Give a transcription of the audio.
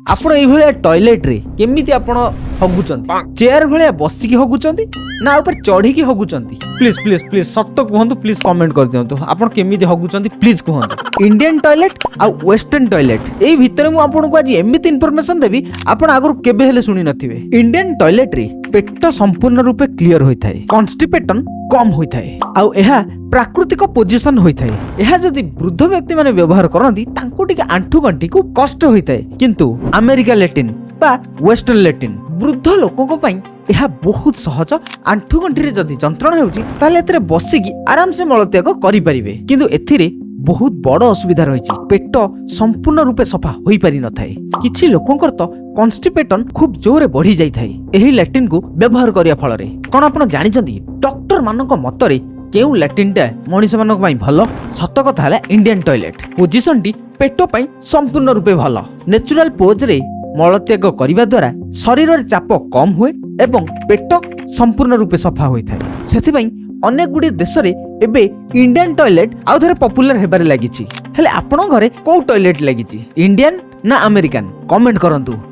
आपण एभलिया टॉयलेट रे केमिति आपण हगुचंती चेयर भलिया बसिकी हगुचंती ना ऊपर चढ़ी हगुचंती प्लीज प्लीज प्लीज सत्य कहतु प्लीज कमेंट कर दियंतु आपण केमिति हगुचंती प्लीज कहतु इंडियन टॉयलेट आ वेस्टर्न टॉयलेट एई भितर मु आपन को आज एमिति इंफॉर्मेशन देबी आपण आगु केबे हेले सुनी नथिबे। इंडियन टॉयलेट रे पेट संपूर्ण रूपे क्लियर होइथाय कॉन्स्टिपेशन कम होइथाय आ एहा प्राकृतिक पोजिशन होइथाय। एहा जदि वृद्ध व्यक्ति माने व्यवहार करंती तांको टिके आंठू गंठी को कष्ट होइथाय किंतु अमेरिका लैटिन बा वेस्टर्न लैटिन वृद्ध लोकों को पई एहा बहुत सहज। आंठू गंठी रे जदि जंत्रणा हेउची ताले एतरे बसिकी आराम से मलत्याग करि परिबे किंतु एथिरे बहुत बड़ असुविधा रही पेट संपूर्ण रूपे सफा होई पारि न थाए। किछि लोकंकर तो कॉन्स्टिपेशन खूब जोरे बढ़ी जाई थाए एही लैट्रिन को व्यवहार करिया फल रे। कोन आपण जानिचंती डॉक्टर मानक मतरे केउ लैट्रिनटा मनीष मानक पई भलो? सत कथा हला इंडियन टॉयलेट पोजिशन टी पेट पई संपूर्ण रूपे भलो। नेचुरल पोज रे मलत्याग करिबा द्वारा शरीर रे चाप कम हुए एवं पेट संपूर्ण रूपे सफा होई थाए। सेथि पई अनेक गुडी देश रे एबे इंडियन टॉयलेट आउ थरे पॉपुलर हेबारे लागिछि। हेले आपण घरे को टॉयलेट लागिछि इंडियन ना अमेरिकन कमेंट करंतु।